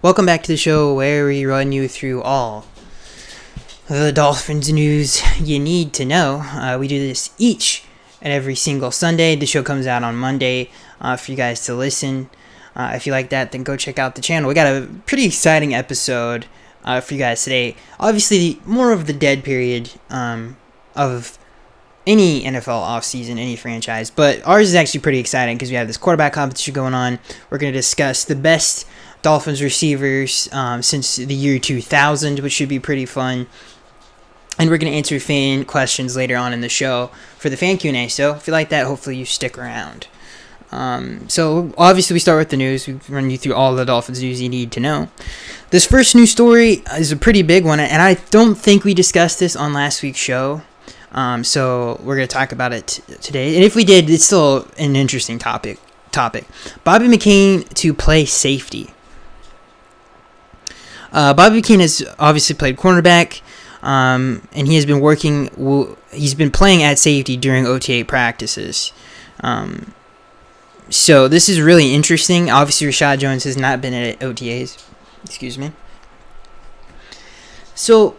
Welcome back to the show where we run you through all the Dolphins news you need to know. We do this each and every single Sunday. The show comes out on Monday for you guys to listen. If you like that, then go check out the channel. We got a pretty exciting episode for you guys today. Obviously, more of the dead period of any NFL offseason, any franchise. But ours is actually pretty exciting because we have this quarterback competition going on. We're going to discuss the best Dolphins receivers since the year 2000, which should be pretty fun. And we're going to answer fan questions later on in the show for the fan Q&A. So if you like that, hopefully you stick around. So obviously we start with the news. We run you through all the Dolphins news you need to know. This first news story is a pretty big one, and I don't think we discussed this on last week's show. So we're going to talk about it today. And if we did, it's still an interesting topic. Bobby McCain to play safety. Bobby McCain has obviously played cornerback, and he has been he's been playing at safety during OTA practices. So this is really interesting. Obviously, Rashad Jones has not been at OTAs. Excuse me. So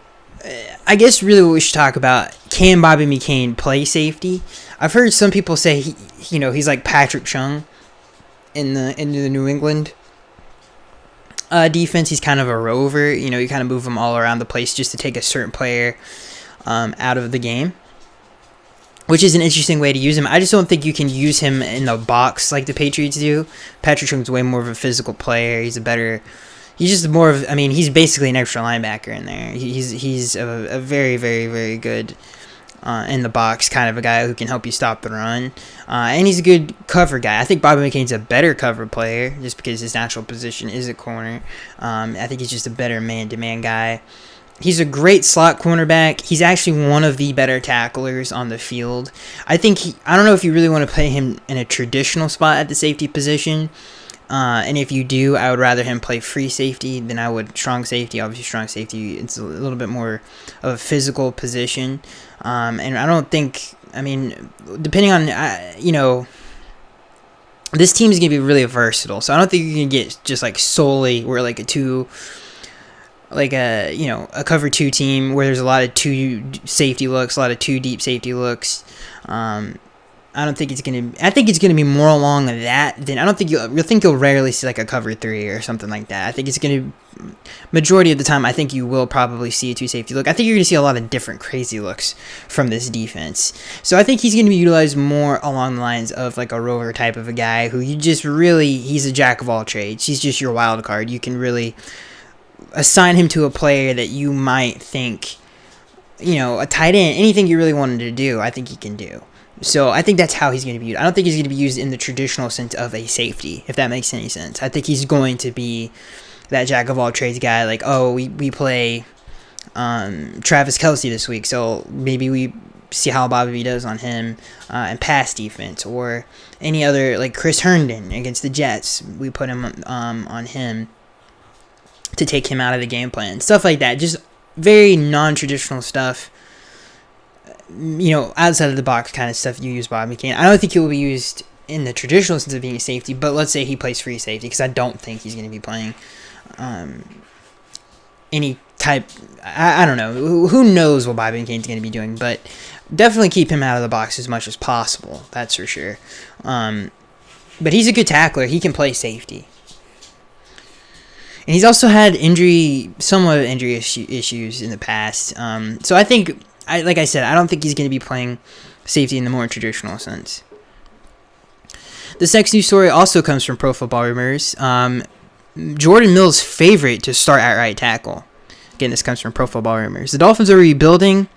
I guess really what we should talk about, can Bobby McCain play safety? I've heard some people say he's like Patrick Chung in the New England defense. He's kind of a rover. You kind of move him all around the place just to take a certain player out of the game, which is an interesting way to use him. I just don't think you can use him in the box like the Patriots do. Patrick Chung's way more of a physical player. He's just more of, he's basically an extra linebacker in there. He's a very, very, very good in the box kind of a guy who can help you stop the run. And he's a good cover guy. I think Bobby McCain's a better cover player just because his natural position is a corner. I think he's just a better man-to-man guy. He's a great slot cornerback. He's actually one of the better tacklers on the field. I don't know if you really want to play him in a traditional spot at the safety position. And if you do, I would rather him play free safety than I would strong safety. Obviously, strong safety, it's a little bit more of a physical position. And I don't think, depending on, this team is going to be really versatile. So I don't think you're going to get just like solely where like a cover two team where there's a lot of two safety looks, a lot of two deep safety looks. I think it's gonna be more along that than I think you'll rarely see like a cover three or something like that. I think it's gonna majority of the time I think you will probably see a two safety look. I think you're gonna see a lot of different crazy looks from this defense. So I think he's gonna be utilized more along the lines of like a rover type of a guy who he's a jack of all trades. He's just your wild card. You can really assign him to a player that you might think, a tight end, anything you really wanted to do, I think he can do. So I think that's how he's going to be used. I don't think he's going to be used in the traditional sense of a safety, if that makes any sense. I think he's going to be that jack of all trades guy, like, we play Travis Kelce this week, so maybe we see how Bobby does on him and pass defense, or any other, like Chris Herndon against the Jets, we put him on him to take him out of the game plan. Stuff like that, just very non-traditional stuff. Outside of the box kind of stuff you use Bobby McCain. I don't think he will be used in the traditional sense of being a safety, but let's say he plays free safety, because I don't think he's going to be playing any type. I don't know. Who knows what Bobby McCain's going to be doing, but definitely keep him out of the box as much as possible. That's for sure. But he's a good tackler. He can play safety. And he's also had somewhat of injury issues in the past. So I think, like I said, I don't think he's going to be playing safety in the more traditional sense. This next news story also comes from Pro Football Rumors. Jordan Mills' favorite to start at right tackle. Again, this comes from Pro Football Rumors. The Dolphins are rebuilding.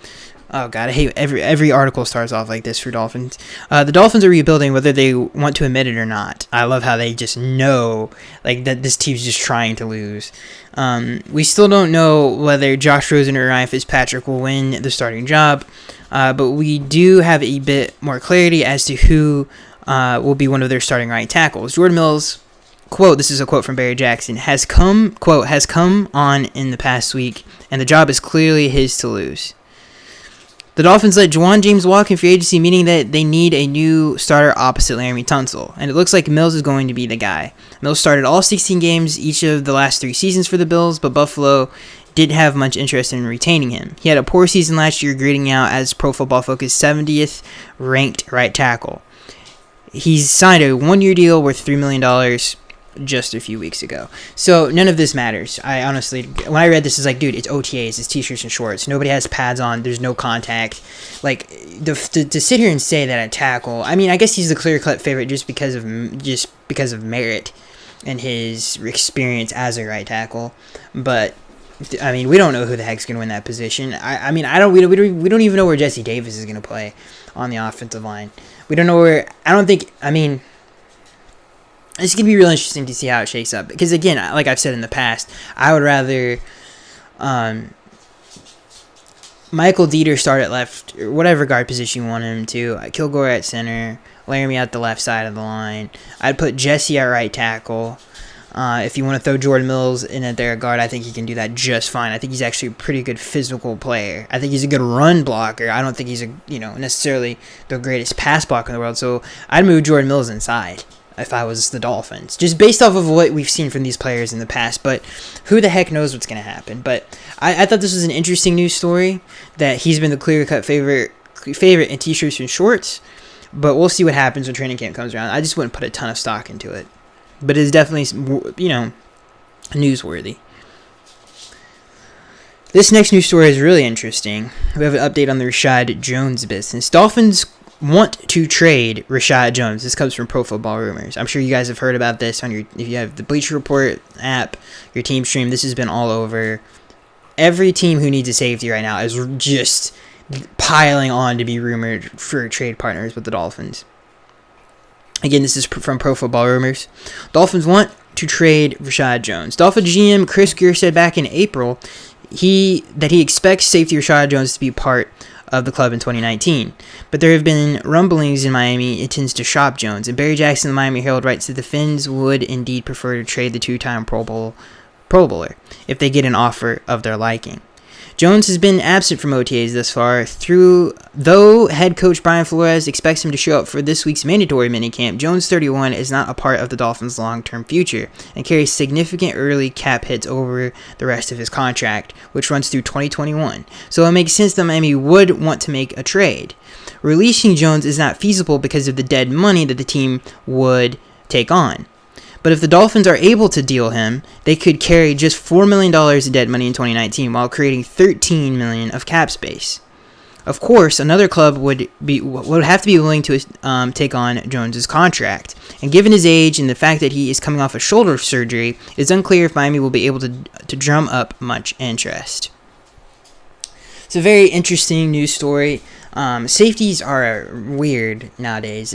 Oh, God, I hate every article starts off like this for Dolphins. The Dolphins are rebuilding whether they want to admit it or not. I love how they just know that this team's just trying to lose. We still don't know whether Josh Rosen or Ryan Fitzpatrick will win the starting job, but we do have a bit more clarity as to who will be one of their starting right tackles. Jordan Mills, quote, this is a quote from Barry Jackson, has come on in the past week, and the job is clearly his to lose. The Dolphins let Juwan James walk in free agency, meaning that they need a new starter opposite Laramie Tunsil, and it looks like Mills is going to be the guy. Mills started all 16 games each of the last 3 seasons for the Bills, but Buffalo didn't have much interest in retaining him. He had a poor season last year, grading out as Pro Football Focus 70th ranked right tackle. He's signed a 1-year deal worth $3 million just a few weeks ago. So none of this matters. I honestly, when I read this, it's like, dude, it's OTAs, it's t-shirts and shorts. Nobody has pads on. There's no contact. Like, to sit here and say that a tackle, I mean, I guess he's the clear-cut favorite just because of merit and his experience as a right tackle. But I mean, we don't know who the heck's going to win that position. We don't even know where Jesse Davis is going to play on the offensive line. We don't know where. It's going to be real interesting to see how it shakes up. Because, again, like I've said in the past, I would rather Michael Dieter start at left, or whatever guard position you want him to. Kilgore at center. Laramie at the left side of the line. I'd put Jesse at right tackle. If you want to throw Jordan Mills in at their guard, I think he can do that just fine. I think he's actually a pretty good physical player. I think he's a good run blocker. I don't think he's necessarily the greatest pass blocker in the world. So I'd move Jordan Mills inside if I was the Dolphins, just based off of what we've seen from these players in the past. But who the heck knows what's going to happen? But I thought this was an interesting news story that he's been the clear-cut favorite in t-shirts and shorts. But we'll see what happens when training camp comes around. I just wouldn't put a ton of stock into it. But it's definitely, newsworthy. This next news story is really interesting. We have an update on the Rashad Jones business. Dolphins want to trade Rashad Jones. This comes from Pro Football Rumors. I'm sure you guys have heard about this if you have the Bleacher Report app, your team stream. This has been all over. Every team who needs a safety right now is just piling on to be rumored for trade partners with the Dolphins. Again, this is from Pro Football Rumors. Dolphins want to trade Rashad Jones. Dolphins GM Chris Greer said back in April that he expects safety Rashad Jones to be part of the club in 2019. But there have been rumblings in Miami intends to shop Jones. And Barry Jackson, the Miami Herald, writes that the Finns would indeed prefer to trade the 2-time Pro Bowler if they get an offer of their liking. Jones has been absent from OTAs thus far, though head coach Brian Flores expects him to show up for this week's mandatory minicamp. Jones, 31, is not a part of the Dolphins' long-term future and carries significant early cap hits over the rest of his contract, which runs through 2021. So it makes sense that Miami would want to make a trade. Releasing Jones is not feasible because of the dead money that the team would take on. But if the Dolphins are able to deal him, they could carry just $4 million of dead money in 2019 while creating $13 million of cap space. Of course, another club would have to be willing to take on Jones's contract. And given his age and the fact that he is coming off a shoulder surgery, it's unclear if Miami will be able to drum up much interest. It's a very interesting news story. Safeties are weird nowadays.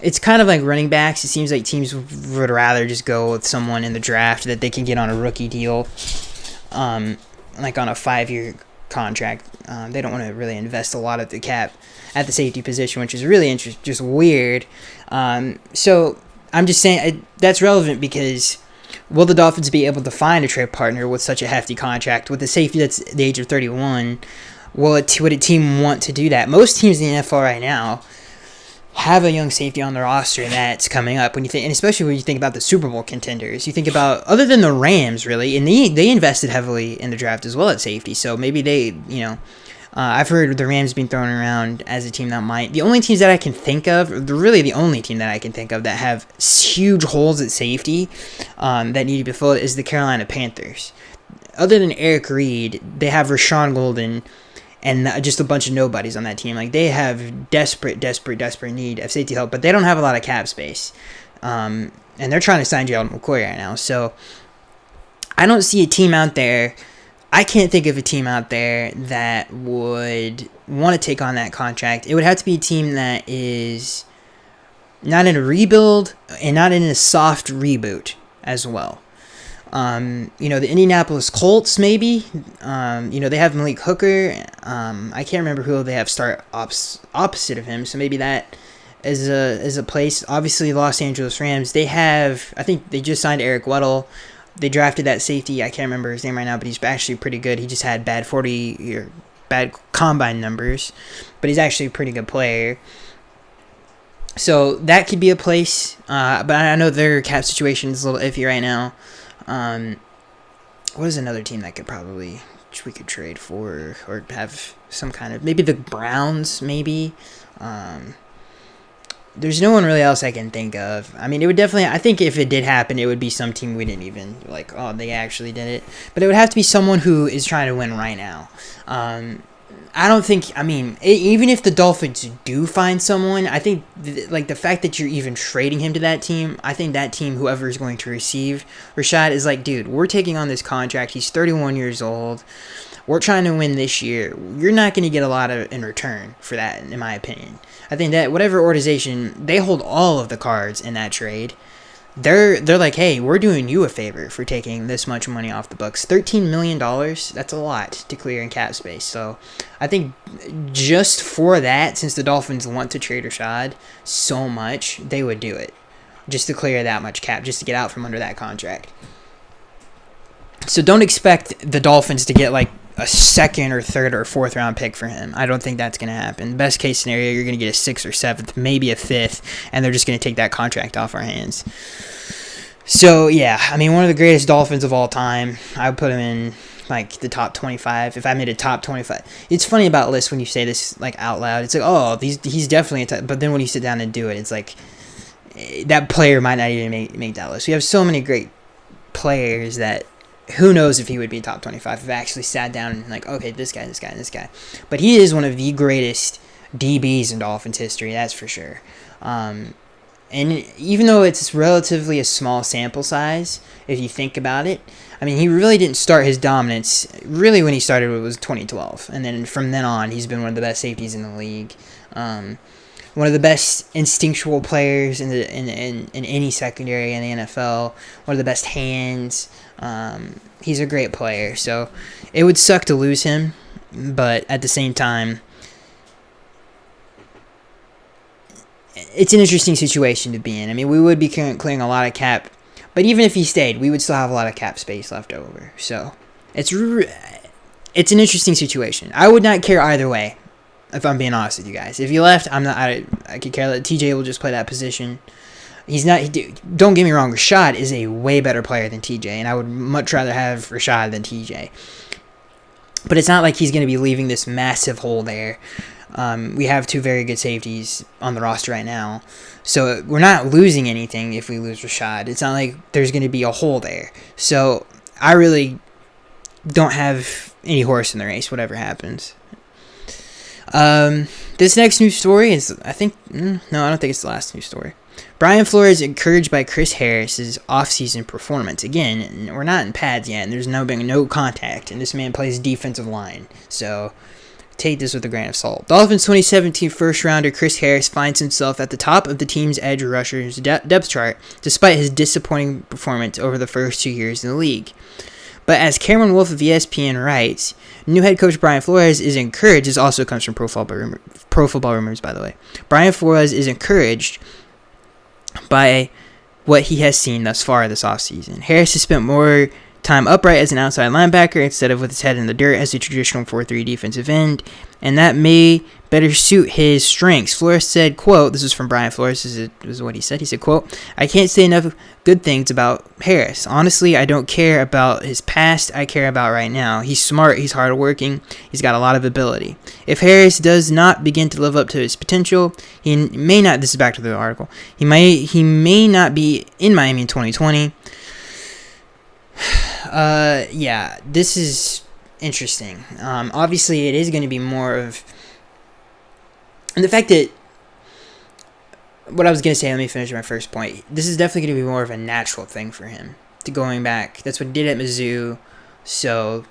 It's kind of like running backs. It seems like teams would rather just go with someone in the draft that they can get on a rookie deal, like on a 5-year contract. They don't want to really invest a lot of the cap at the safety position, which is really just weird. So I'm just saying that's relevant because will the Dolphins be able to find a trade partner with such a hefty contract with a safety that's the age of 31? Would a team want to do that? Most teams in the NFL right now have a young safety on the roster that's coming up. And especially when you think about the Super Bowl contenders, you think about, other than the Rams, really, and they invested heavily in the draft as well at safety. So maybe they, I've heard the Rams being thrown around as a team that might. The only teams that I can think of, really the only team that I can think of that have huge holes at safety that need to be filled is the Carolina Panthers. Other than Eric Reed, they have Rashawn Golden and just a bunch of nobodies on that team. Like, they have desperate need of safety help, but they don't have a lot of cap space. And they're trying to sign Gerald McCoy right now. So I don't see a team out there. I can't think of a team out there that would want to take on that contract. It would have to be a team that is not in a rebuild and not in a soft reboot as well. The Indianapolis Colts, maybe. They have Malik Hooker. I can't remember who they have start opposite of him, so maybe that is a place. Obviously, Los Angeles Rams, I think they just signed Eric Weddle. They drafted that safety. I can't remember his name right now, but he's actually pretty good. He just had bad combine numbers, but he's actually a pretty good player. So that could be a place, but I know their cap situation is a little iffy right now. What is another team that we could trade for or have some kind of, maybe the Browns, maybe. There's no one really else I can think of. I mean, it would definitely, I think if it did happen, it would be some team we didn't even, like, oh, they actually did it. But it would have to be someone who is trying to win right now. I don't think, I mean, even if the Dolphins do find someone, I think, like, the fact that you're even trading him to that team, I think that team, whoever is going to receive Rashad, is like, dude, we're taking on this contract. He's 31 years old. We're trying to win this year. You're not going to get a lot in return for that, in my opinion. I think that whatever organization, they hold all of the cards in that trade. They're like, hey, we're doing you a favor for taking this much money off the books. $13 million, that's a lot to clear in cap space. So I think just for that, since the Dolphins want to trade Rashad so much, they would do it. Just to clear that much cap, just to get out from under that contract. So don't expect the Dolphins to get like a second or third or fourth round pick for him. I don't think that's going to happen. Best case scenario, you're going to get a sixth or seventh, maybe a fifth, and they're just going to take that contract off our hands. So, yeah, I mean, one of the greatest Dolphins of all time. I would put him in, like, the top 25. If I made a top 25. It's funny about lists when you say this, like, out loud. It's like, oh, he's definitely but then when you sit down and do it, it's like, that player might not even make that list. We have so many great players that who knows if he would be top 25 if I actually sat down and like, okay, this guy. But he is one of the greatest DBs in Dolphins history, that's for sure. And even though it's relatively a small sample size, if you think about it, I mean, he really didn't start his dominance. Really, when he started, it was 2012. And then from then on, he's been one of the best safeties in the league. One of the best instinctual players in any secondary in the NFL. One of the best hands. He's a great player, so it would suck to lose him, but at the same time, it's an interesting situation to be in. I mean, we would be clearing a lot of cap, but even if he stayed, we would still have a lot of cap space left over. So it's an interesting situation. I would not care either way, if I'm being honest with you guys. If he left, I could care that TJ will just play that position. He's not. Don't get me wrong. Rashad is a way better player than TJ, and I would much rather have Rashad than TJ. But it's not like he's going to be leaving this massive hole there. We have two very good safeties on the roster right now, so we're not losing anything if we lose Rashad. It's not like there's going to be a hole there. So I really don't have any horse in the race, whatever happens. This next news story is, I don't think it's the last news story. Brian Flores encouraged by Chris Harris's offseason performance. Again, we're not in pads yet, and there's been no contact, and this man plays defensive line. So take this with a grain of salt. Dolphins 2017 first-rounder Chris Harris finds himself at the top of the team's edge rushers depth chart, despite his disappointing performance over the first 2 years in the league. But as Cameron Wolf of ESPN writes, new head coach Brian Flores is encouraged. This also comes from Pro Football Rumors, by the way. Brian Flores is encouraged by what he has seen thus far this offseason. Harris has spent more time upright as an outside linebacker instead of with his head in the dirt as a traditional 4-3 defensive end, and that may better suit his strengths. Flores said, quote, this is from Brian Flores, this is what he said. He said, quote, I can't say enough good things about Harris. Honestly, I don't care about his past. I care about right now. He's smart. He's hardworking. He's got a lot of ability. If Harris does not begin to live up to his potential, he may not, this is back to the article, he may not be in Miami in 2020. Yeah, this is interesting. Obviously, it is going to be more of, and the fact that, what I was going to say, let me finish my first point. This is definitely going to be more of a natural thing for him to going back. That's what he did at Mizzou, so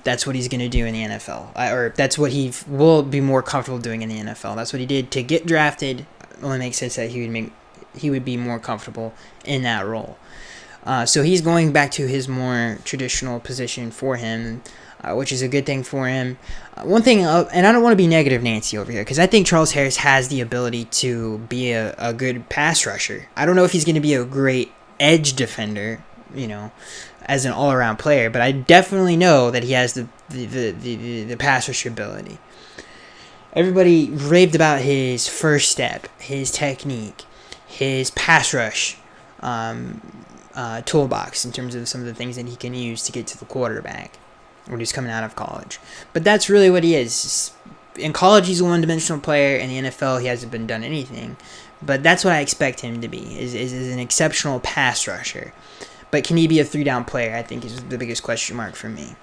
that's what he's going to do in the NFL. Or that's what he will be more comfortable doing in the NFL. That's what he did to get drafted. It only makes sense that he would be more comfortable in that role. So he's going back to his more traditional position for him, which is a good thing for him. One thing, and I don't want to be negative Nancy over here, because I think Charles Harris has the ability to be a good pass rusher. I don't know if he's going to be a great edge defender, as an all-around player, but I definitely know that he has the pass rusher ability. everybody raved about his first step, his technique, his pass rush toolbox in terms of some of the things that he can use to get to the quarterback when he's coming out of college. But that's really what he is. In college, he's a one-dimensional player. In the NFL, he hasn't been done anything. But that's what I expect him to be, is an exceptional pass rusher. But can he be a three-down player, I think, is the biggest question mark for me.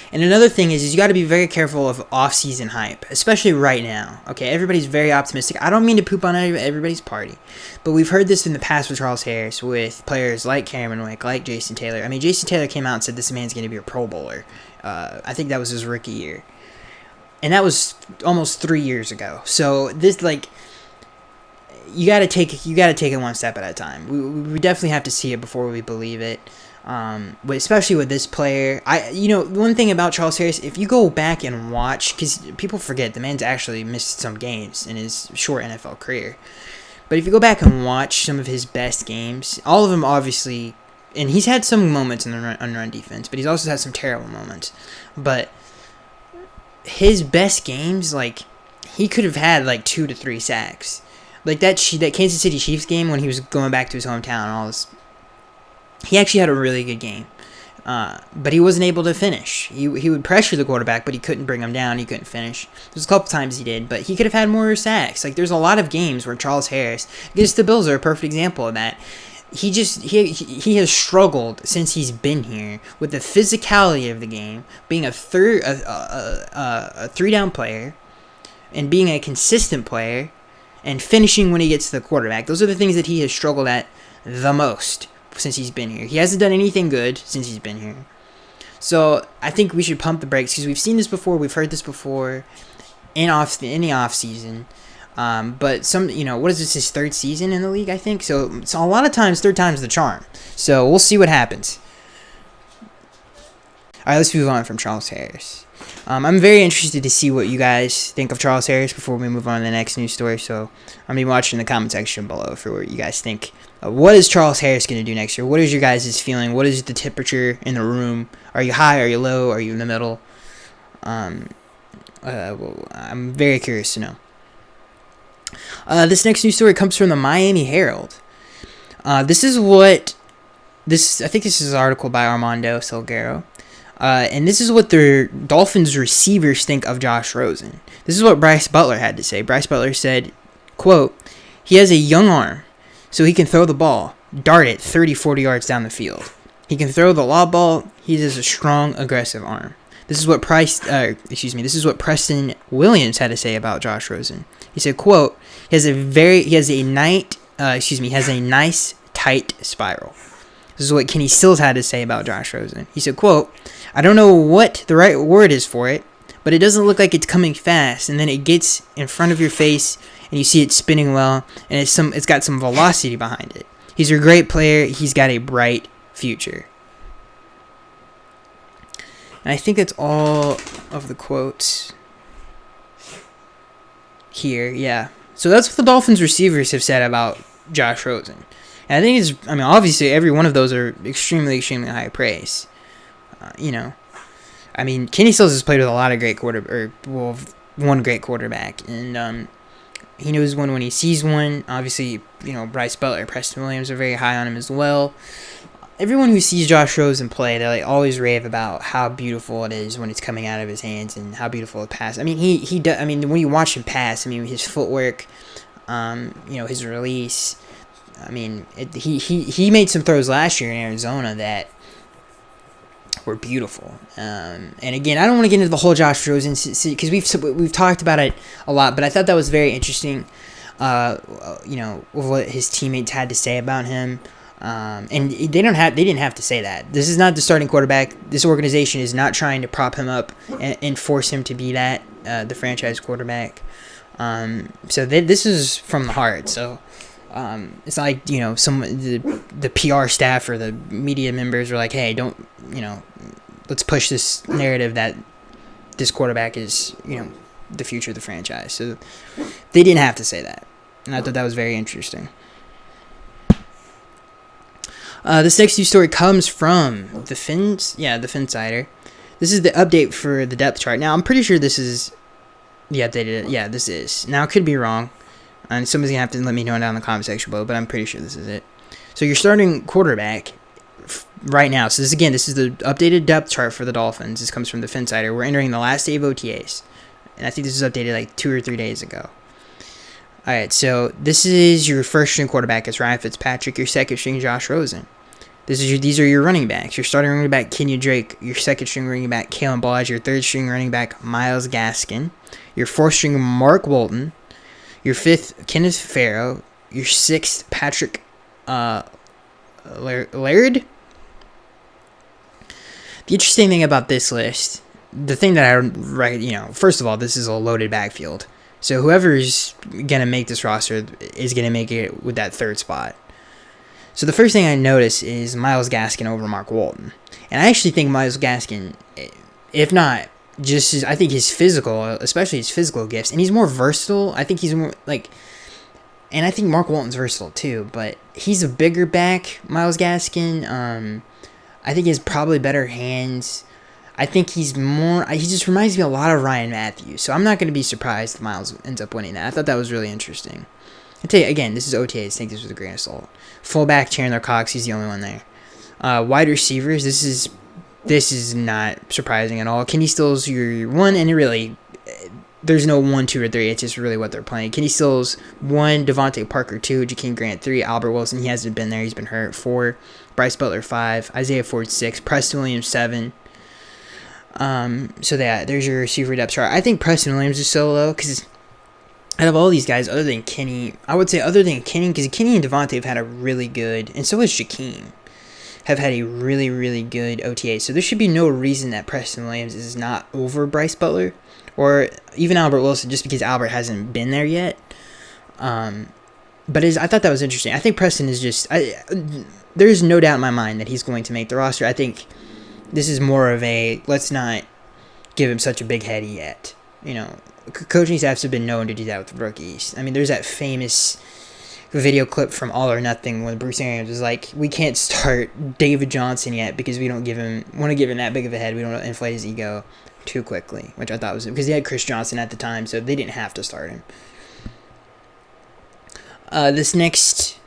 And another thing is you got to be very careful of off-season hype, especially right now. Okay, everybody's very optimistic. I don't mean to poop on everybody's party, but we've heard this in the past with Charles Harris, with players like Cameron Wick, like Jason Taylor. I mean, Jason Taylor came out and said this man's going to be a Pro Bowler. I think that was his rookie year. And that was almost 3 years ago. So this, like, you got to take it one step at a time. We definitely have to see it before we believe it. But especially with this player, one thing about Charles Harris, if you go back and watch, because people forget the man's actually missed some games in his short NFL career. But if you go back and watch some of his best games, all of them obviously, and he's had some moments in the run defense, but he's also had some terrible moments. But his best games, like, he could have had like 2 to 3 sacks. Like that Kansas City Chiefs game when he was going back to his hometown and all this. He actually had a really good game, but he wasn't able to finish. He would pressure the quarterback, but he couldn't bring him down. He couldn't finish. There's a couple times he did, but he could have had more sacks. Like, there's a lot of games where Charles Harris, against the Bills, are a perfect example of that. He has struggled since he's been here with the physicality of the game, being a three-down player, and being a consistent player, and finishing when he gets to the quarterback. Those are the things that he has struggled at the most since he's been here. He hasn't done anything good since he's been here. So I think we should pump the brakes because we've seen this before. We've heard this before in the off season. But what is this, his third season in the league, I think? So a lot of times, third time's the charm. So we'll see what happens. All right, let's move on from Charles Harris. I'm very interested to see what you guys think of Charles Harris before we move on to the next news story. So I'm going to be watching the comment section below for what you guys think. What is Charles Harris going to do next year? What is your guys' feeling? What is the temperature in the room? Are you high? Are you low? Are you in the middle? I'm very curious to know. This next news story comes from the Miami Herald. I think this is an article by Armando Salguero. And this is what the Dolphins receivers think of Josh Rosen. This is what Bryce Butler had to say. Bryce Butler said, quote, "He has a young arm, so he can throw the ball, dart it 30, 40 yards down the field. He can throw the lob ball. He has a strong, aggressive arm." This is what Preston Williams had to say about Josh Rosen. He said, quote, he has a nice, tight spiral. This is what Kenny Stills had to say about Josh Rosen. He said, quote, "I don't know what the right word is for it, but it doesn't look like it's coming fast, and then it gets in front of your face, and you see it spinning well, and it's got some velocity behind it. He's a great player. He's got a bright future." And I think that's all of the quotes here, yeah. So that's what the Dolphins receivers have said about Josh Rosen. And I think obviously every one of those are extremely, extremely high praise. Kenny Stills has played with a lot of great one great quarterback, and he knows one when he sees one. Obviously, Bryce Butler, Preston Williams are very high on him as well. Everyone who sees Josh Rosen play, they always rave about how beautiful it is when it's coming out of his hands and how beautiful it passes. When you watch him pass, his footwork, his release. He made some throws last year in Arizona that were beautiful. And again, I don't want to get into the whole Josh Rosen because we've talked about it a lot, but I thought that was very interesting. What his teammates had to say about him. And they didn't have to say that. This is not the starting quarterback. This organization is not trying to prop him up and force him to be the franchise quarterback. So this is from the heart. So it's like the PR staff or the media members are like, hey, don't let's push this narrative that this quarterback is the future of the franchise. So they didn't have to say that, and I thought that was very interesting. This next news story comes from the Finsider. This is the update for the depth chart. Now, I'm pretty sure this is Yeah, they did it. Yeah, this is. Now, it could be wrong. And somebody's going to have to let me know down in the comment section below, but I'm pretty sure this is it. So your starting quarterback right now. So this is the updated depth chart for the Dolphins. This comes from the Finsider. We're entering the last day of OTAs. And I think this was updated like 2 or 3 days ago. All right, so this is your first string quarterback. It's Ryan Fitzpatrick. Your second string, Josh Rosen. These are your running backs. Your starting running back, Kenyon Drake. Your second string running back, Kalen Ballage. Your third string running back, Myles Gaskin. Your fourth string, Mark Walton. Your fifth, Kenneth Farrow. Your sixth, Patrick Laird. The interesting thing about this list, the thing that first of all, this is a loaded backfield. So whoever's going to make this roster is going to make it with that third spot. So the first thing I notice is Myles Gaskin over Mark Walton. And I actually think Myles Gaskin, if not just I think his physical, especially his physical gifts, and he's more versatile. I think he's more and I think Mark Walton's versatile too, but he's a bigger back, Myles Gaskin. I think he has probably better hands. I think he just reminds me a lot of Ryan Matthews. So I'm not going to be surprised if Myles ends up winning that. I thought that was really interesting. I'll tell you, again, this is OTAs. Take this with a grain of salt. Fullback, Chandler Cox. He's the only one there. Wide receivers, this is not surprising at all. Kenny Stills, your one, and really, there's no 1, 2, or 3. It's just really what they're playing. Kenny Stills, 1. Devontae Parker, 2. Jakeem Grant, 3. Albert Wilson, he hasn't been there. He's been hurt, 4. Bryce Butler, 5. Isaiah Ford, 6. Preston Williams, 7. There's your receiver depth chart. I think Preston Williams is so low because out of all these guys, other than Kenny, because Kenny and Devontae have had a really good, and so has Jakeem, have had a really, really good OTA. So there should be no reason that Preston Williams is not over Bryce Butler or even Albert Wilson, just because Albert hasn't been there yet. But I thought that was interesting. I think Preston is there's no doubt in my mind that he's going to make the roster. I think this is more of a, let's not give him such a big head yet. Coaching staffs have been known to do that with rookies. I mean, there's that famous video clip from All or Nothing when Bruce Arians was like, we can't start David Johnson yet because we don't want to give him that big of a head. We don't want to inflate his ego too quickly, which I thought was, because he had Chris Johnson at the time, so they didn't have to start him. This next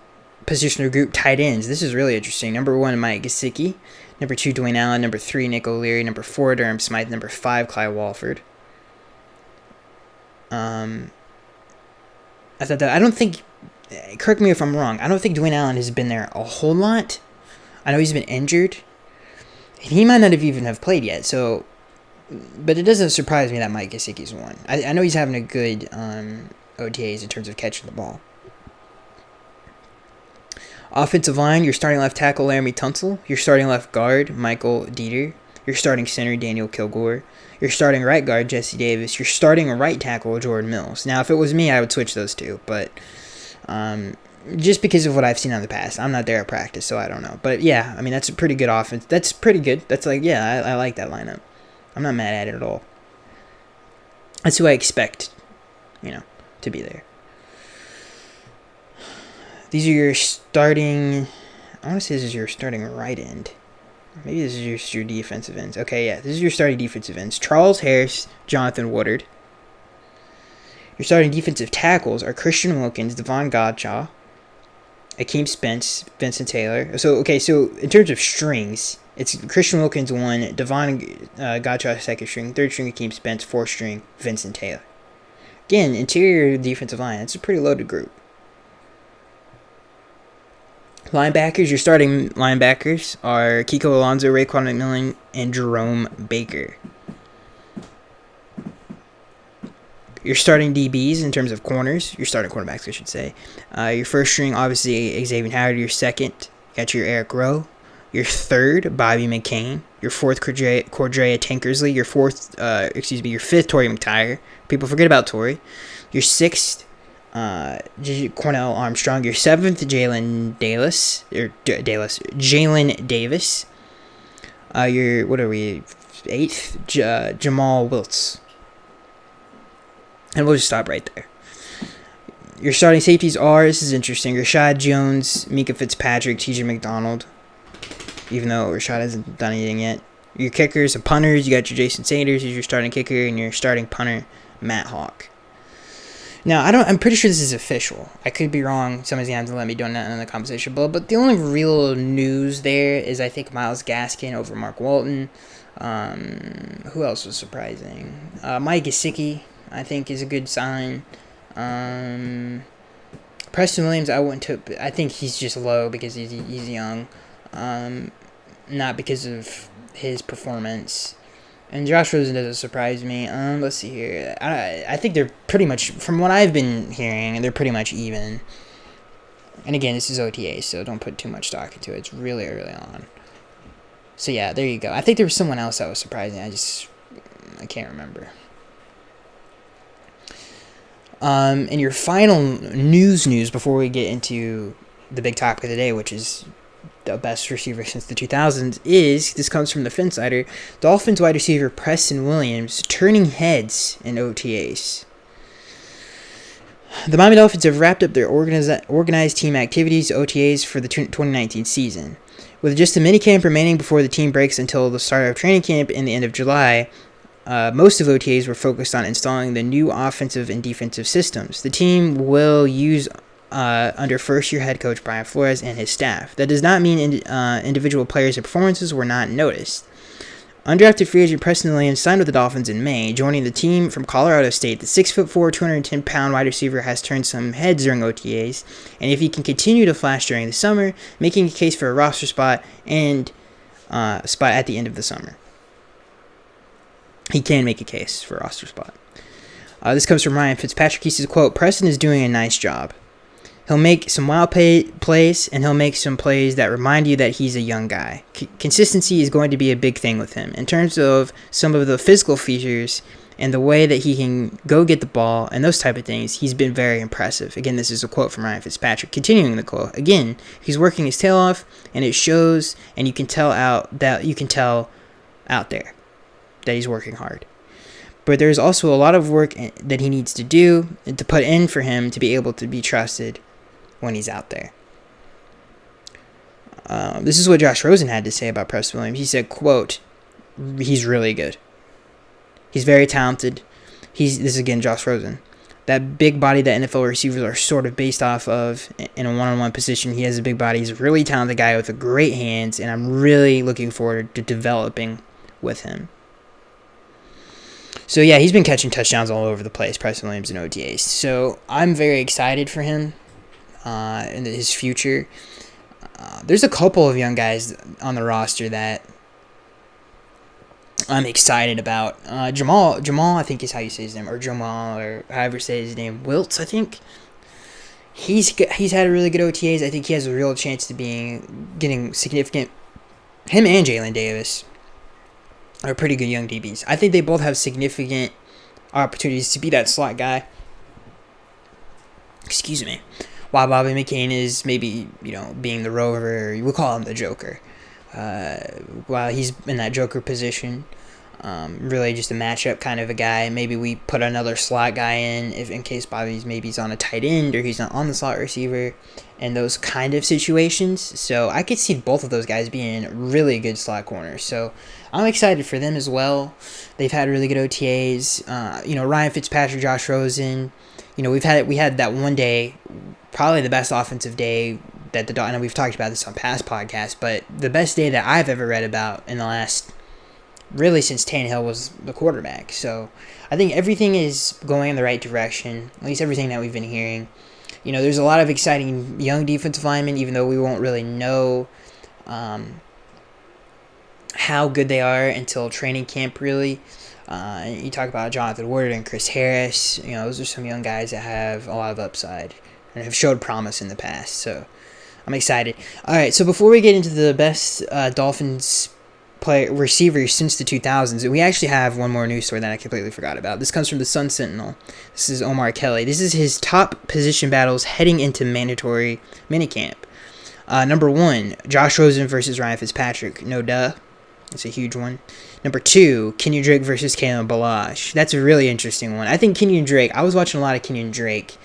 position or group, tight ends. This is really interesting. Number 1, Mike Gesicki. Number 2, Dwayne Allen. Number 3, Nick O'Leary. Number 4, Durham Smythe. Number 5, Clyde Walford. I don't think, correct me if I'm wrong, I don't think Dwayne Allen has been there a whole lot. I know he's been injured. He might not even have played yet, so, but it doesn't surprise me that Mike Gesicki's one. I know he's having a good OTAs in terms of catching the ball. Offensive line, your starting left tackle, Laramie Tunsil. Your starting left guard, Michael Dieter. Your starting center, Daniel Kilgore. Your starting right guard, Jesse Davis. Your starting right tackle, Jordan Mills. Now, if it was me, I would switch those two, but just because of what I've seen in the past. I'm not there at practice, so I don't know. But yeah, I mean, that's a pretty good offense. That's pretty good. That's I like that lineup. I'm not mad at it at all. That's who I expect, to be there. These are your starting, I want to say this is your starting right end. Maybe this is your defensive ends. Okay, yeah, this is your starting defensive ends. Charles Harris, Jonathan Woodard. Your starting defensive tackles are Christian Wilkins, Devon Godchaw, Akeem Spence, Vincent Taylor. So in terms of strings, it's Christian Wilkins 1, Devon Godchaw 2nd string, 3rd string Akeem Spence, 4th string Vincent Taylor. Again, interior defensive line, it's a pretty loaded group. Linebackers, your starting linebackers are Kiko Alonso, Raekwon McMillan, and Jerome Baker. Your starting DBs in terms of corners, your starting cornerbacks, I should say. Your first string, obviously, Xavier Howard. Your second, you got your Eric Rowe. Your third, Bobby McCain. Your fourth, Cordrea Tankersley. Your fifth, Torrey McTyer. People forget about Torrey. Your sixth, Cornell Armstrong. Your seventh, Jalen Davis. Your eighth, Jamal Wiltz. And we'll just stop right there. Your starting safeties are, this is interesting, Rashad Jones, Mika Fitzpatrick, TJ McDonald, even though Rashad hasn't done anything yet. Your kickers and punters, you got your Jason Sanders, who's your starting kicker, and your starting punter, Matt Hawk. Now, I'm pretty sure this is official. I could be wrong. Somebody's going to have to let me know that in the conversation below. But the only real news there is, I think, Myles Gaskin over Mark Walton. Who else was surprising? Mike Gesicki, I think, is a good sign. Preston Williams, I think he's just low because he's young. Not because of his performance. And Josh Rosen doesn't surprise me. Let's see here. I think they're pretty much, from what I've been hearing, they're pretty much even. And again, this is OTA, so don't put too much stock into it. It's really early on. So yeah, there you go. I think there was someone else that was surprising. I can't remember. And your final news before we get into the big topic of the day, which is the best receiver since the 2000s, this comes from the Finsider, Dolphins wide receiver Preston Williams turning heads in OTAs. The Miami Dolphins have wrapped up their organized team activities, OTAs, for the 2019 season. With just a minicamp remaining before the team breaks until the start of training camp in the end of July, most of OTAs were focused on installing the new offensive and defensive systems the team will use under first-year head coach Brian Flores and his staff. That does not mean individual players' performances were not noticed. Undrafted free agent Preston Williams signed with the Dolphins in May, joining the team from Colorado State. The 6'4", 210-pound wide receiver has turned some heads during OTAs, and if he can continue to flash during the summer, making a case for a roster spot and spot at the end of the summer. He can make a case for a roster spot. This comes from Ryan Fitzpatrick. He says, quote, "Preston is doing a nice job. He'll make some wild plays, and he'll make some plays that remind you that he's a young guy. Consistency is going to be a big thing with him. In terms of some of the physical features and the way that he can go get the ball and those type of things, he's been very impressive." Again, this is a quote from Ryan Fitzpatrick. Continuing the quote, again, he's working his tail off, and it shows, and you can tell out there that he's working hard. But there's also a lot of work that he needs to do and to put in for him to be able to be trusted when he's out there. This is what Josh Rosen had to say about Preston Williams. He said, quote, "He's really good. He's very talented. This is again Josh Rosen. That big body that NFL receivers are sort of based off of in a one-on-one position. He has a big body. He's a really talented guy with great hands, and I'm really looking forward to developing with him." So yeah, he's been catching touchdowns all over the place, Preston Williams in OTAs. So I'm very excited for him and his future. There's a couple of young guys on the roster that I'm excited about. Jamal, I think is how you say his name, or Jamal, or however you say his name, Wiltz, I think. He's had a really good OTAs. I think he has a real chance to getting significant. Him and Jalen Davis are pretty good young DBs. I think they both have significant opportunities to be that slot guy. Excuse me. While Bobby McCain is maybe, being the rover, we'll call him the Joker. While he's in that Joker position, really just a matchup kind of a guy. Maybe we put another slot guy in case he's on a tight end or he's not on the slot receiver, and those kind of situations. So I could see both of those guys being really good slot corners. So I'm excited for them as well. They've had really good OTAs. Ryan Fitzpatrick, Josh Rosen. We had that one day, probably the best offensive day that I know we've talked about this on past podcasts, but the best day that I've ever read about in the last, really since Tannehill was the quarterback. So I think everything is going in the right direction, at least everything that we've been hearing. There's a lot of exciting young defensive linemen, even though we won't really know how good they are until training camp, really. You talk about Jonathan Ward and Chris Harris. Those are some young guys that have a lot of upside and have showed promise in the past. So I'm excited. All right, so before we get into the best Dolphins receivers since the 2000s, we actually have one more news story that I completely forgot about. This comes from the Sun Sentinel. This is Omar Kelly. This is his top position battles heading into mandatory minicamp. Number 1, Josh Rosen versus Ryan Fitzpatrick. No duh. It's a huge one. Number 2, Kenyon Drake versus Kalen Ballage. That's a really interesting one. I think Kenyon Drake, I was watching a lot of Kenyon Drake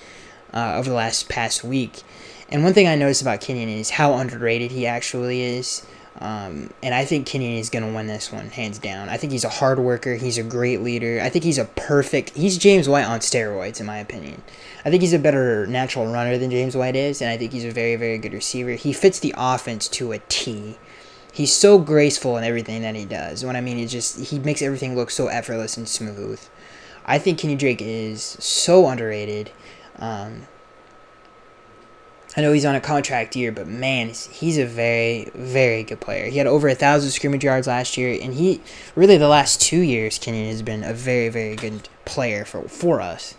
over the past week. And one thing I noticed about Kenyon is how underrated he actually is. And I think Kenyon is going to win this one, hands down. I think he's a hard worker. He's a great leader. I think he's he's James White on steroids, in my opinion. I think he's a better natural runner than James White is, and I think he's a very, very good receiver. He fits the offense to a T. He's so graceful in everything that he does. What I mean is just, he makes everything look so effortless and smooth. I think Kenny Drake is so underrated. I know he's on a contract year, but man, he's a very, very good player. He had over 1,000 scrimmage yards last year, and really the last 2 years, Kenyon has been a very, very good player for us.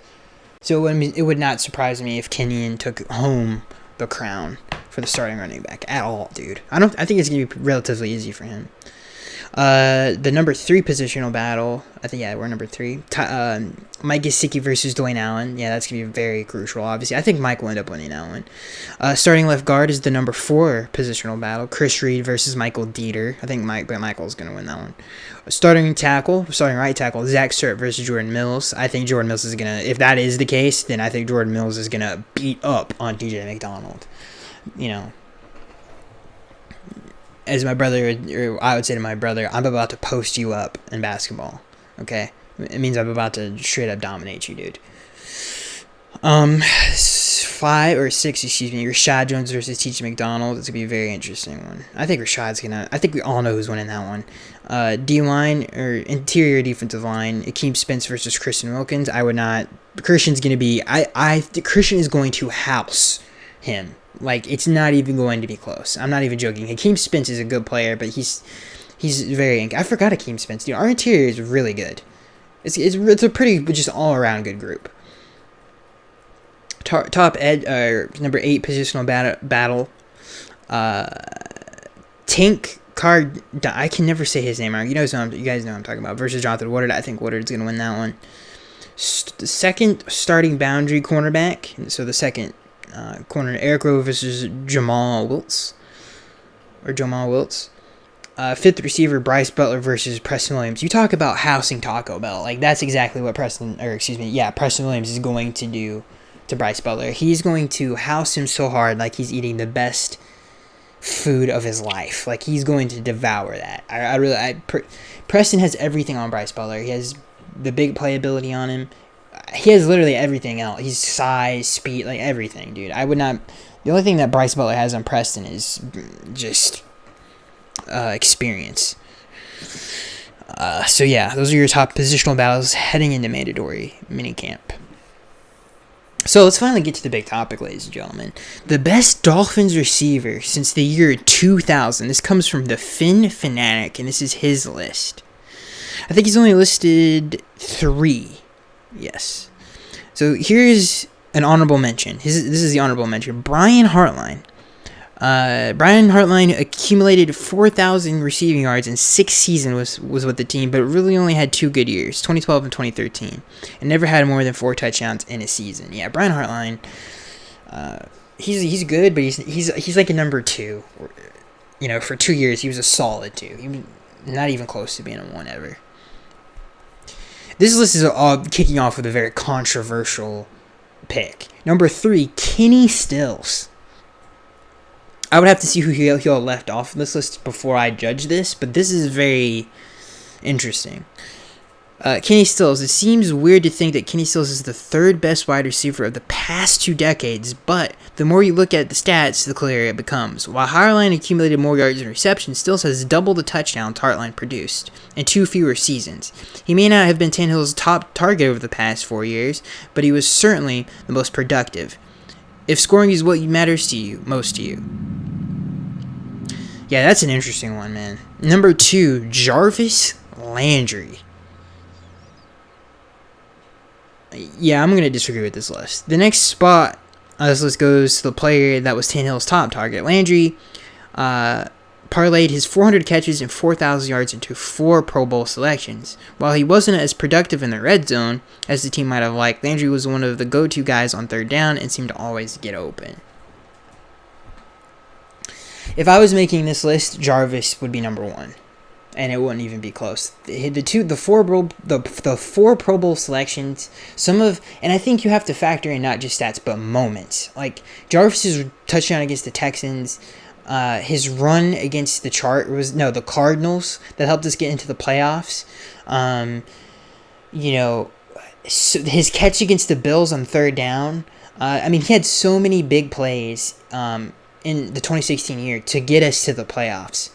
So it would not surprise me if Kenyon took home the crown for the starting running back at all, dude. I think it's gonna be relatively easy for him. The number 3 positional battle. We're number 3. Mike Gesicki versus Dwayne Allen. Yeah, that's going to be very crucial, obviously. I think Mike will end up winning that one. Starting left guard is the number 4 positional battle. Chris Reed versus Michael Dieter. I think Michael's going to win that one. Starting right tackle, Zach Sturt versus Jordan Mills. I think Jordan Mills is going to, if that is the case, then I think Jordan Mills is going to beat up on DJ McDonald. You know, as my brother, or I would say to my brother, I'm about to post you up in basketball. Okay? It means I'm about to straight up dominate you, dude. 5 or 6, Rashad Jones versus T.J. McDonald. It's going to be a very interesting one. I think we all know who's winning that one. D-line, or interior defensive line, Akeem Spence versus Christian Wilkins. Christian is going to house him. Like, it's not even going to be close. I'm not even joking. Akeem Spence is a good player, but he's I forgot Akeem Spence. Dude, our interior is really good. It's a pretty just all-around good group. Top number 8 positional battle. Tank Card. I can never say his name wrong. You guys know what I'm talking about. Versus Jonathan Woodard. I think Woodard's going to win that one. The second starting boundary cornerback. So the second corner, Eric Rowe versus Jamal Wiltz. Fifth receiver, Bryce Butler versus Preston Williams. You talk about housing Taco Bell. Like, that's exactly what Preston Williams is going to do to Bryce Butler. He's going to house him so hard, like he's eating the best food of his life. Like, he's going to devour that. Preston has everything on Bryce Butler. He has the big playability on him. He has literally everything else. He's size, speed, like everything, dude. The only thing that Bryce Butler has on Preston is just experience. So yeah, those are your top positional battles heading into mandatory minicamp. So let's finally get to the big topic, ladies and gentlemen. The best Dolphins receiver since the year 2000. This comes from the Finn Fanatic, and this is his list. I think he's only listed 3. Yes. So here's an honorable mention. This is the honorable mention. Brian Hartline. Brian Hartline accumulated 4,000 receiving yards in 6 seasons was with the team, but really only had 2 good years, 2012 and 2013, and never had more than 4 touchdowns in a season. Yeah, Brian Hartline, he's good, but he's like a number 2. You know, for 2 years he was a solid 2. He was not even close to being a 1 ever. This list is all kicking off with a very controversial pick. Number 3, Kenny Stills. I would have to see who he'll left off this list before I judge this, but this is very interesting. Kenny Stills. It seems weird to think that Kenny Stills is the 3rd best wide receiver of the past 2 decades, but the more you look at the stats, the clearer it becomes. While Hartline accumulated more yards and receptions, Stills has double the touchdowns Hartline produced in 2 fewer seasons. He may not have been Tannehill's top target over the past 4 years, but he was certainly the most productive. If scoring is what matters to you, most to you. Yeah, that's an interesting one, man. Number 2, Jarvis Landry. Yeah, I'm going to disagree with this list. The next spot on this list goes to the player that was Tannehill's top target. Landry parlayed his 400 catches and 4,000 yards into 4 Pro Bowl selections. While he wasn't as productive in the red zone as the team might have liked, Landry was one of the go-to guys on 3rd down and seemed to always get open. If I was making this list, Jarvis would be number 1. And it wouldn't even be close. The four Pro Bowl selections, and I think you have to factor in not just stats but moments. Like Jarvis's touchdown against the Texans, His run against the Cardinals that helped us get into the playoffs. So his catch against the Bills on third down. He had so many big plays in the 2016 year to get us to the playoffs.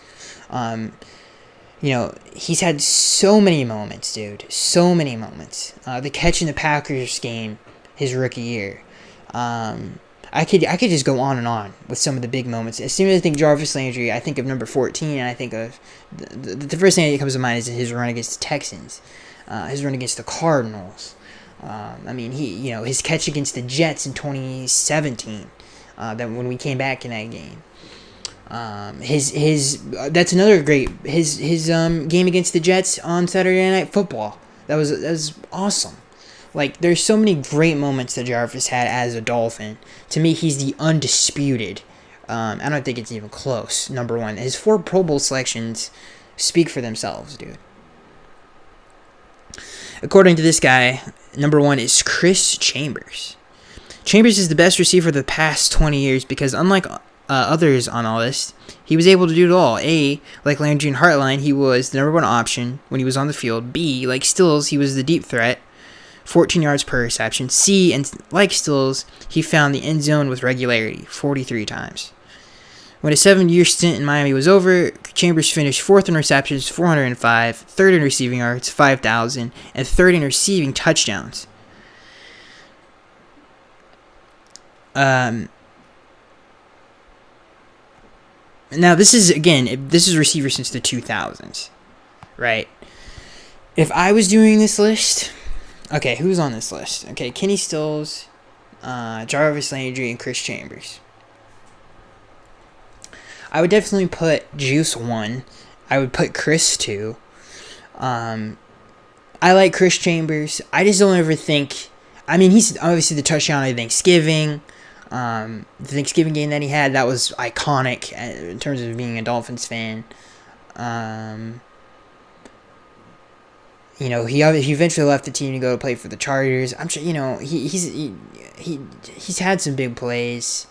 He's had so many moments, dude. So many moments. The catch in the Packers game, his rookie year. I could just go on and on with some of the big moments. As soon as I think Jarvis Landry, I think of number 14, and I think of the first thing that comes to mind is his run against the Texans, his run against the Cardinals. His catch against the Jets in 2017, that when we came back in that game. That's another great his game against the Jets on Saturday Night Football. That was awesome. Like, there's so many great moments that Jarvis had as a Dolphin. To me, he's the undisputed. I don't think it's even close. Number one, his 4 Pro Bowl selections speak for themselves, dude. According to this guy, number 1 is Chris Chambers. Chambers is the best receiver of the past 20 years because unlike others on our list, he was able to do it all. A, like Landry and Hartline, he was the number 1 option when he was on the field. B, like Stills, he was the deep threat, 14 yards per reception. C, and like Stills, he found the end zone with regularity, 43 times. When his 7-year stint in Miami was over, Chambers finished 4th in receptions, 405, 3rd in receiving yards, 5,000, and 3rd in receiving touchdowns. Now, this is receiver since the 2000s, right? If I was doing this list, okay, who's on this list? Okay, Kenny Stills, Jarvis Landry, and Chris Chambers. I would definitely put Juice 1. I would put Chris 2. I like Chris Chambers. I just don't ever think... he's obviously the touchdown at Thanksgiving. The Thanksgiving game that he had, that was iconic in terms of being a Dolphins fan. He eventually left the team to go play for the Chargers. I'm sure, he's had some big plays.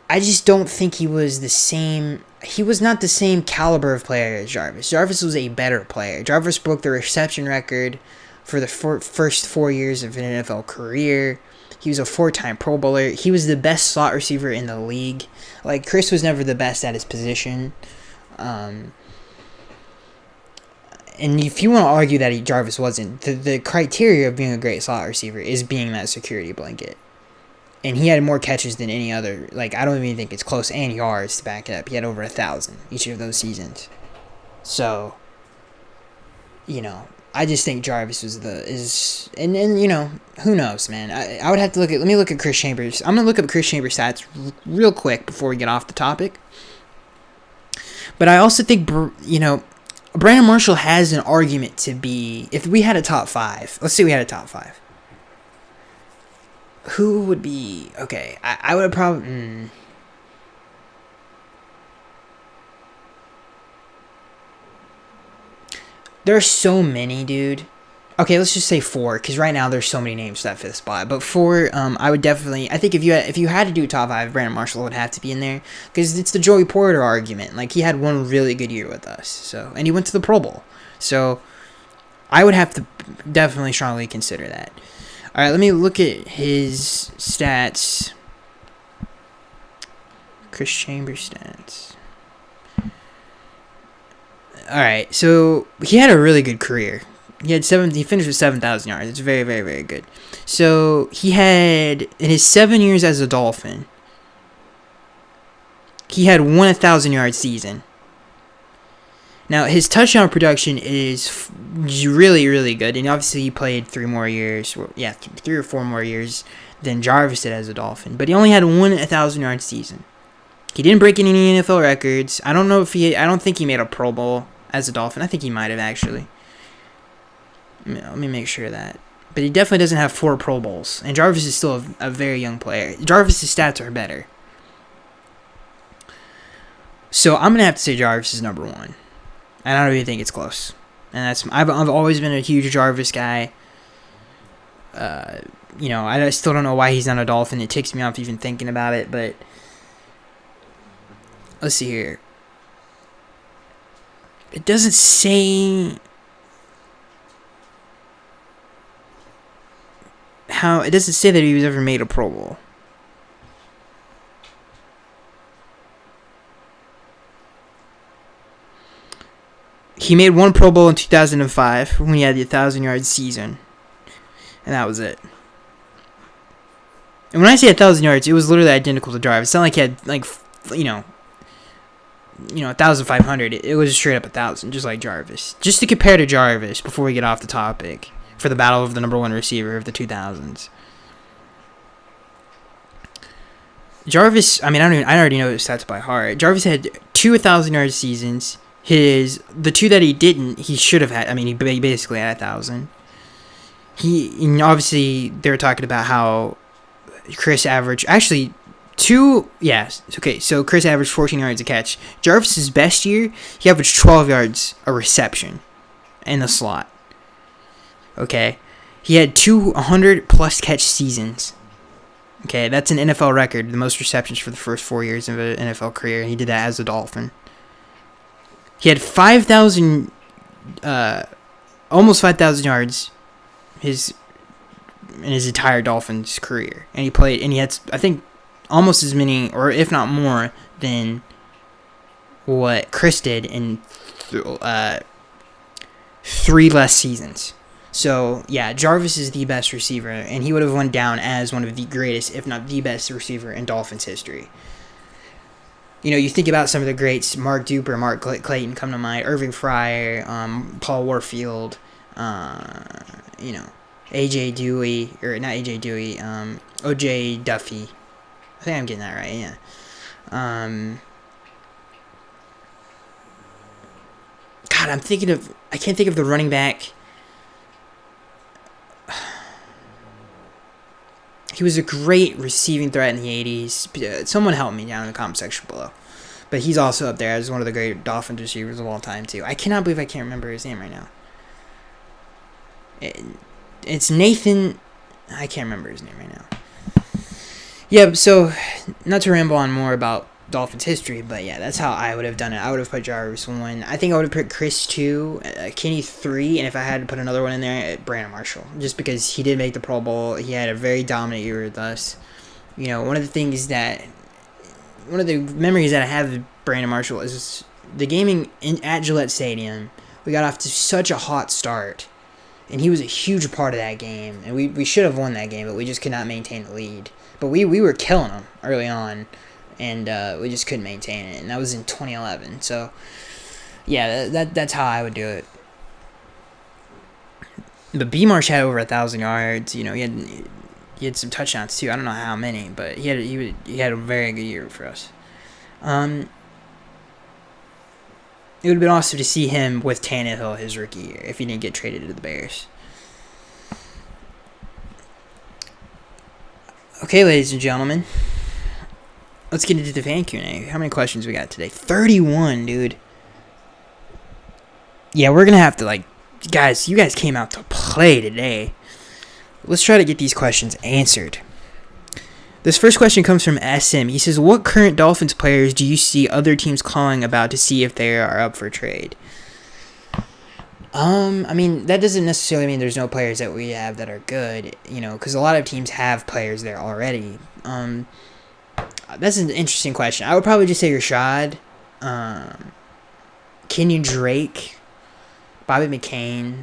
I just don't think he was the same. He was not the same caliber of player as Jarvis. Jarvis was a better player. Jarvis broke the reception record for the first 4 years of an NFL career. He was a 4-time Pro Bowler. He was the best slot receiver in the league. Like, Chris was never the best at his position. And if you want to argue that Jarvis wasn't, the criteria of being a great slot receiver is being that security blanket. And he had more catches than any other. Like, I don't even think it's close. And yards to back it up. He had over 1,000 each of those seasons. So, I just think Jarvis and who knows, man. I would have to let me look at Chris Chambers. I'm going to look up Chris Chambers' stats real quick before we get off the topic. But I also think, Brandon Marshall has an argument to be, if we had a top 5, let's say we had a top 5. Who would be... Okay, I would probably... There are so many, dude. Okay, let's just say 4, because right now there's so many names for that 5th spot. But 4, I would definitely... I think if you had to do a top 5, Brandon Marshall would have to be in there. Because it's the Joey Porter argument. Like, he had one really good year with us. And he went to the Pro Bowl. So, I would have to definitely strongly consider that. Alright, let me look at his stats. Chris Chambers stats. Alright, so he had a really good career. He finished with 7,000 yards. It's very, very, very good. So he had, in his 7 years as a Dolphin, he had 1,000-yard season. Now, his touchdown production is really, really good. And obviously, he played 3 or 4 more years than Jarvis did as a Dolphin. But he only had 1,000-yard season. He didn't break any NFL records. I don't think he made a Pro Bowl as a Dolphin. I think he might have, actually. Let me make sure of that. But he definitely doesn't have 4 Pro Bowls. And Jarvis is still a very young player. Jarvis' stats are better. So, I'm going to have to say Jarvis is number 1. And I don't even think it's close. And I've always been a huge Jarvis guy. I still don't know why he's not a Dolphin. It ticks me off even thinking about it. But let's see here. It doesn't say how. It doesn't say that he was ever made a Pro Bowl. He made one Pro Bowl in 2005 when he had the 1,000-yard season, and that was it. And when I say 1,000 yards, it was literally identical to Jarvis. It's not like he had 1,500. It was straight up 1,000, just like Jarvis. Just to compare to Jarvis before we get off the topic for the battle of the number one receiver of the 2000s. Jarvis, I already know his stats by heart. Jarvis had 2 1,000-yard seasons. The 2 that he didn't, he should have had. He basically had 1,000. And obviously, they were talking about how Chris averaged, actually, so Chris averaged 14 yards a catch. Jarvis's best year, he averaged 12 yards a reception in the slot. Okay? He had 200-plus catch seasons. Okay, that's an NFL record, the most receptions for the first 4 years of an NFL career. He did that as a Dolphin. He had 5,000, almost 5,000 yards in his entire Dolphins career. And he had, I think, almost as many, or if not more, than what Chris did in 3 less seasons. So, yeah, Jarvis is the best receiver, and he would have went down as one of the greatest, if not the best receiver in Dolphins history. You think about some of the greats, Mark Duper, Mark Clayton come to mind, Irving Fryer, Paul Warfield, A.J. Dewey, or not A.J. Dewey, O.J. Duffy. I think I'm getting that right, yeah. God, I can't think of the running back. He was a great receiving threat in the 80s. Someone help me down in the comment section below. But he's also up there as one of the great Dolphins receivers of all time, too. I cannot believe I can't remember his name right now. It's Nathan. I can't remember his name right now. Yeah, so not to ramble on more about Dolphins history, but yeah, that's how I would have done it. I would have put Jarvis 1. I think I would have put Chris 2, Kenny 3, and if I had to put another one in there, Brandon Marshall. Just because he did make the Pro Bowl. He had a very dominant year with us. One of the memories that I have of Brandon Marshall is the gaming at Gillette Stadium. We got off to such a hot start, and he was a huge part of that game. And we should have won that game, but we just could not maintain the lead. But we were killing them early on, and we just couldn't maintain it. And that was in 2011. So, yeah, that's how I would do it. But B. Marsh had over 1,000 yards. He had some touchdowns too. I don't know how many, but he had a very good year for us. It would have been awesome to see him with Tannehill his rookie year if he didn't get traded to the Bears. Okay, ladies and gentlemen, let's get into the fan Q&A. How many questions we got today? 31, dude. Yeah, we're gonna have to guys. You guys came out to play today. Let's try to get these questions answered. This first question comes from SM. He says, what current Dolphins players do you see other teams calling about to see if they are up for trade? That doesn't necessarily mean there's no players that we have that are good, because a lot of teams have players there already. That's an interesting question. I would probably just say Rashad, Kenyon Drake, Bobby McCain,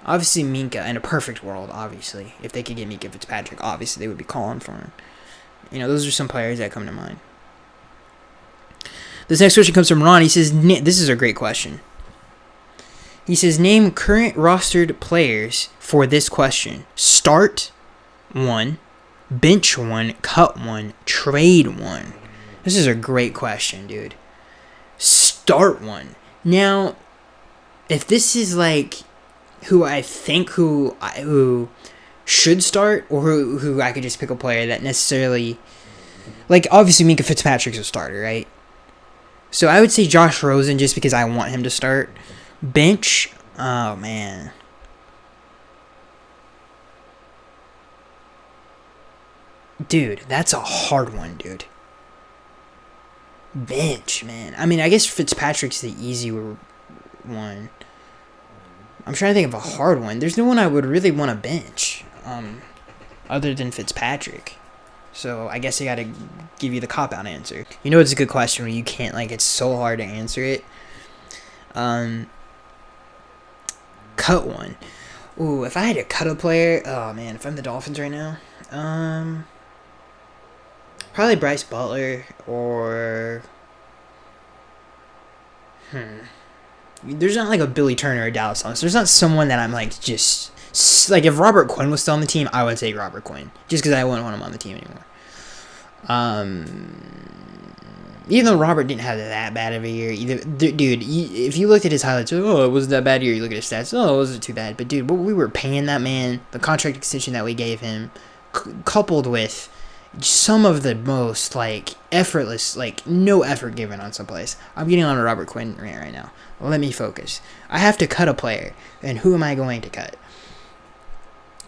obviously Minka. In a perfect world, obviously, if they could get Minka Fitzpatrick, obviously they would be calling for him. Those are some players that come to mind. This next question comes from Ron. He says, this is a great question. He says, name current rostered players for this question. Start 1, bench 1, cut 1, trade 1. This is a great question, dude. Start 1. Now, if this is who I think who should start, or who I could just pick a player that necessarily, obviously Minka Fitzpatrick's a starter, right? So I would say Josh Rosen just because I want him to start. Bench, oh man. Dude, that's a hard one, dude. Bench, man. I mean, I guess Fitzpatrick's the easy one. I'm trying to think of a hard one. There's no one I would really want to bench, other than Fitzpatrick. So I guess I gotta give you the cop-out answer. You know, it's a good question when you can't, like, it's so hard to answer it. Cut one. Ooh, if I had to cut a player, oh man, if I'm the Dolphins right now, probably Bryce Butler or there's not like a Billy Turner or Dallas Thomas. There's not someone that I'm like just like if Robert Quinn was still on the team, I would take Robert Quinn just because I wouldn't want him on the team anymore. Even though Robert didn't have that bad of a year, dude, if you looked at his highlights, oh, it wasn't that bad year. You look at his stats, oh, it wasn't too bad. But dude, what we were paying that man, the contract extension that we gave him, coupled with some of the most like effortless, like no effort given on some plays. I'm getting on a Robert Quinn rant right now. Let me focus. I have to cut a player, and who am I going to cut?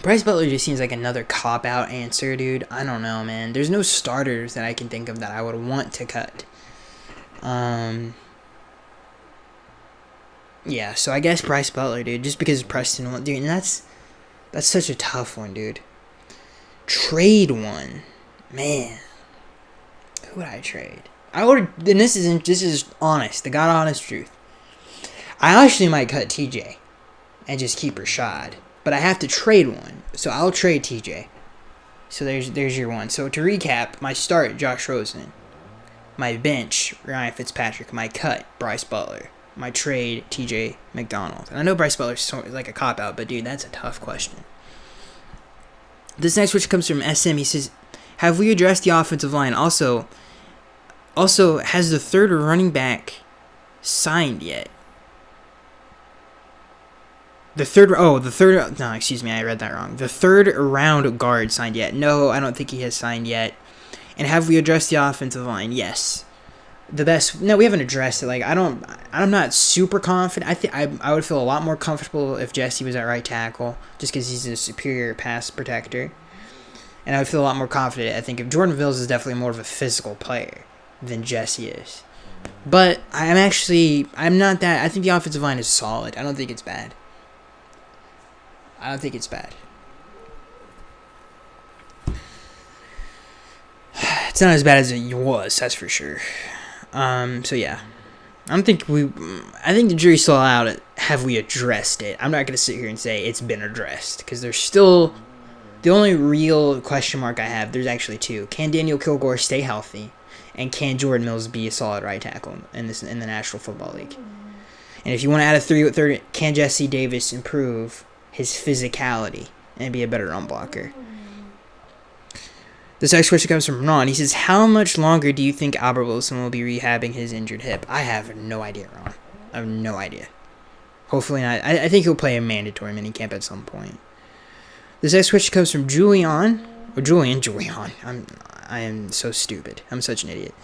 Bryce Butler just seems like another cop-out answer, dude. I don't know, man. There's no starters that I can think of that I would want to cut. Yeah, so I guess Bryce Butler, dude, just because Preston won't, dude, and that's such a tough one, dude. Trade one. Man. Who would I trade? I would, and this is honest, the God honest truth. I actually might cut TJ and just keep Rashad. But I have to trade one, so I'll trade TJ. So there's your one. So to recap, my start, Josh Rosen. My bench, Ryan Fitzpatrick. My cut, Bryce Butler. My trade, TJ McDonald. And I know Bryce Butler's sort of like a cop-out, but dude, that's a tough question. This next question comes from SM. He says, have we addressed the offensive line? Also, has the third running back signed yet? I read that wrong. The third round guard signed yet? No, I don't think he has signed yet. And have we addressed the offensive line? Yes. No, we haven't addressed it. Like, I'm not super confident. I would feel a lot more comfortable if Jesse was at right tackle, just because he's a superior pass protector. And I would feel a lot more confident, I think, if Jordan Mills is definitely more of a physical player than Jesse is. But I'm not that. I think the offensive line is solid. I don't think it's bad. It's not as bad as it was, that's for sure. So yeah. I think the jury's still out. Have we addressed it? I'm not going to sit here and say it's been addressed, because there's still the only real question mark I have. There's actually two. Can Daniel Kilgore stay healthy? And can Jordan Mills be a solid right tackle in the National Football League? And if you want to add a third, can Jesse Davis improve his physicality and be a better run blocker? This next question comes from Ron. He says, how much longer do you think Albert Wilson will be rehabbing his injured hip? I have no idea, Ron. I have no idea. Hopefully not. I think he'll play a mandatory minicamp at some point. This next question comes from Julian. I am so stupid. I'm such an idiot.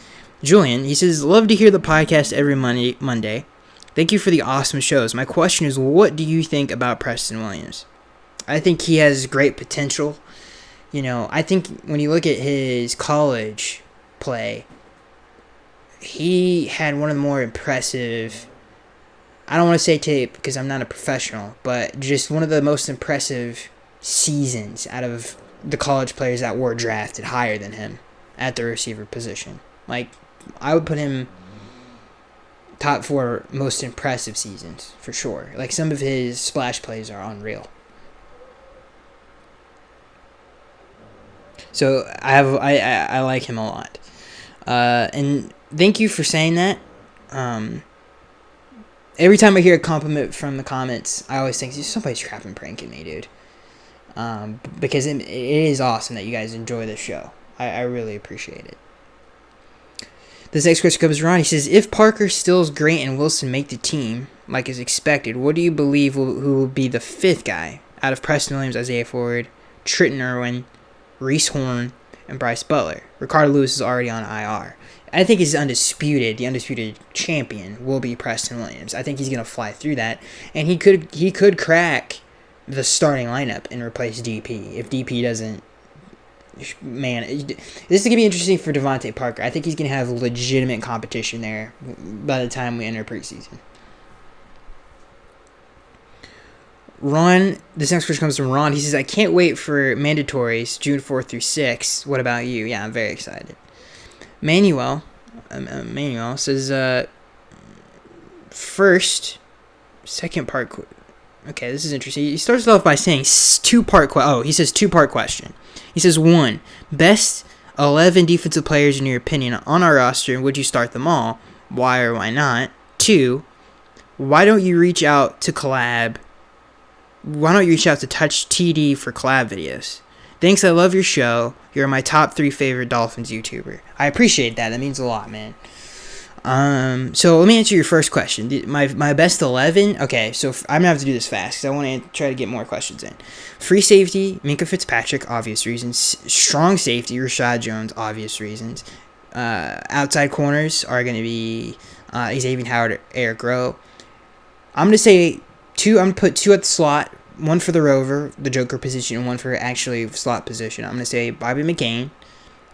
Julian, he says, love to hear the podcast every Monday. Thank you for the awesome shows. My question is, what do you think about Preston Williams? I think he has great potential. You know, I think when you look at his college play, he had one of the more impressive, I don't want to say tape because I'm not a professional, but just one of the most impressive seasons out of the college players that were drafted higher than him at the receiver position. Like, I would put him top 4 most impressive seasons for sure. Like, some of his splash plays are unreal. So I like him a lot. And thank you for saying that. Every time I hear a compliment from the comments, I always think somebody's crap and pranking me, dude. Because it is awesome that you guys enjoy the show. I really appreciate it. This next question comes from Ron. He says, if Parker, Stills, Grant, and Wilson make the team, like is expected, what do you believe who will be the 5th guy out of Preston Williams, Isaiah Ford, Trenton Irwin, Reese Horn, and Bryce Butler? Ricardo Lewis is already on IR. I think the undisputed champion will be Preston Williams. I think he's going to fly through that, and he could crack the starting lineup and replace DP if DP doesn't man, this is gonna be interesting for Devontae Parker. I think he's gonna have legitimate competition there by the time we enter preseason. Ron, this next question comes from Ron. He says, I can't wait for mandatories June 4th through 6th. What about you? Yeah, I'm very excited. Manuel says, second part. Okay, this is interesting. He starts off by saying two-part question. He says, 1, best 11 defensive players in your opinion on our roster, and would you start them all? Why or why not? 2, why don't you reach out to Touch TD for collab videos? Thanks, I love your show. You're my top 3 favorite Dolphins YouTuber. I appreciate that. That means a lot, man. So let me answer your first question. My best 11. Okay, so I'm gonna have to do this fast because I want to try to get more questions in. Free safety, Minkah Fitzpatrick, obvious reasons. Strong safety, Rashad Jones, obvious reasons. Outside corners are gonna be Xavier Howard, Eric Rowe. I'm gonna say 2. I'm gonna put 2 at the slot. 1 for the rover, the joker position, and 1 for actually slot position. I'm gonna say Bobby McCain /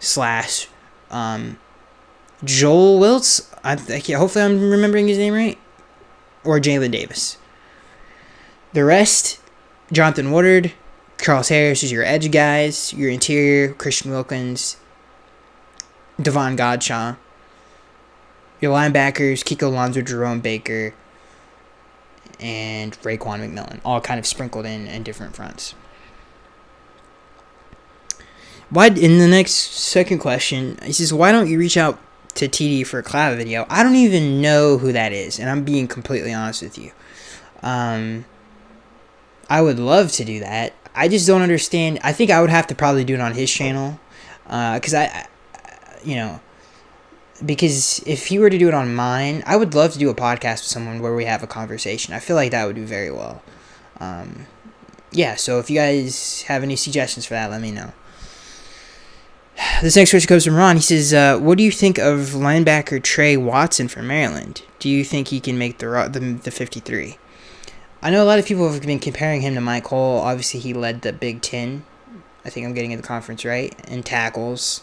Joel Wiltz. Hopefully I'm remembering his name right. Or Jalen Davis. The rest, Jonathan Woodard, Charles Harris is your edge guys. Your interior, Christian Wilkins, Devon Godshaw. Your linebackers, Kiko Alonso, Jerome Baker, and Raekwon McMillan. All kind of sprinkled in different fronts. In the next second question, he says, why don't you reach out to TD for a collab video? I don't even know who that is, and I'm being completely honest with you. I would love to do that. I just don't understand. I think I would have to probably do it on his channel, because because if he were to do it on mine, I would love to do a podcast with someone where we have a conversation. I feel like that would do very well. So if you guys have any suggestions for that, let me know. This next question comes from Ron. He says, what do you think of linebacker Trey Watson from Maryland? Do you think he can make the 53? I know a lot of people have been comparing him to Mike Hole. Obviously, he led the Big Ten. I think I'm getting in the conference right. In tackles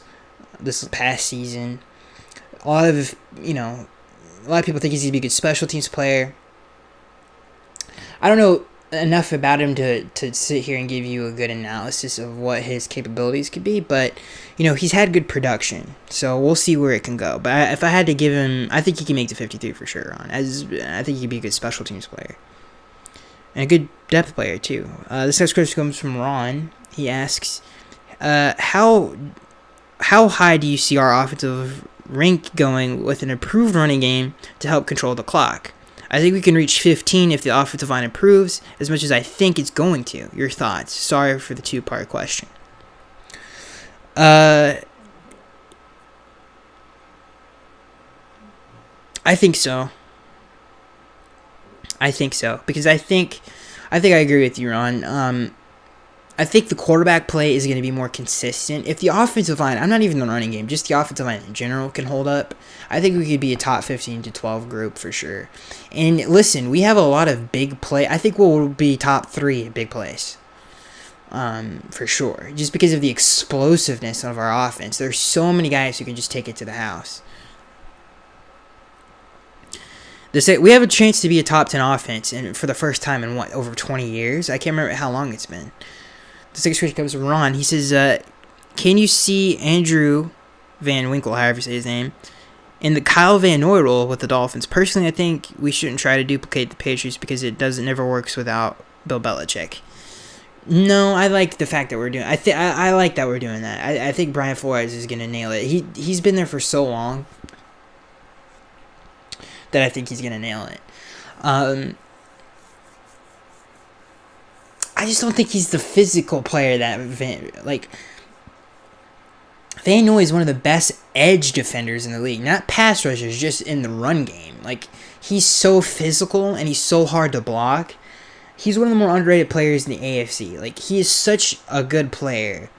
this past season. A lot of people think he's going to be a good special teams player. I don't know enough about him to sit here and give you a good analysis of what his capabilities could be, but he's had good production, so we'll see where it can go. But if I had to give him, I think he can make the 53 for sure. I think he could be a good special teams player and a good depth player too. This next question comes from Ron. He asks, how high do you see our offensive rank going with an improved running game to help control the clock? I think we can reach 15 if the offensive line improves as much as I think it's going to. Your thoughts? Sorry for the 2-part question. I think so. Because I think I agree with you, Ron. I think the quarterback play is going to be more consistent. If the offensive line, I'm not even the running game, just the offensive line in general can hold up, I think we could be a top 15 to 12 group for sure. And listen, we have a lot of big play. I think we'll be top 3 big plays. For sure. Just because of the explosiveness of our offense. There's so many guys who can just take it to the house. We have a chance to be a top 10 offense, and for the first time in over 20 years? I can't remember how long it's been. The next question comes from Ron. He says, can you see Andrew Van Winkle, however you say his name, in the Kyle Van Noy role with the Dolphins? Personally, I think we shouldn't try to duplicate the Patriots because it never works without Bill Belichick. No, I like the fact that we're doing. I like that we're doing that. I think Brian Flores is gonna nail it. He's been there for so long that I think he's gonna nail it. I just don't think he's the physical player that Van Noy is one of the best edge defenders in the league. Not pass rushers, just in the run game. He's so physical and he's so hard to block. He's one of the more underrated players in the AFC. He is such a good player.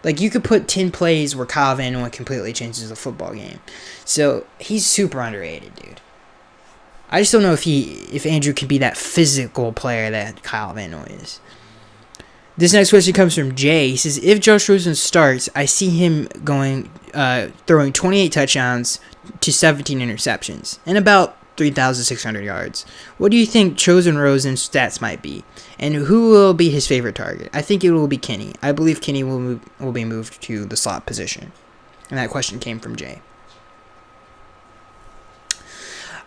You could put 10 plays where Kyle Van Noy completely changes the football game. So, he's super underrated, dude. I just don't know if Andrew can be that physical player that Kyle Van Noy is. This next question comes from Jay. He says, if Josh Rosen starts, I see him throwing 28 touchdowns to 17 interceptions and about 3,600 yards. What do you think chosen Rosen's stats might be? And who will be his favorite target? I think it will be Kenny. I believe Kenny will be moved to the slot position. And that question came from Jay.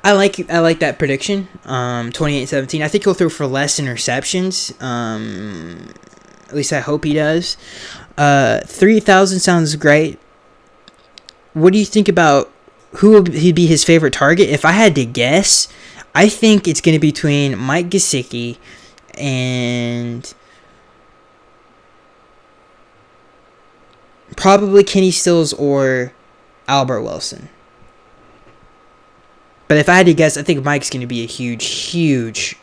I like that prediction. 28-17. I think he'll throw for less interceptions. At least I hope he does. 3,000 sounds great. What do you think about who will be his favorite target? If I had to guess, I think it's going to be between Mike Gesicki and probably Kenny Stills or Albert Wilson. But if I had to guess, I think Mike's going to be a huge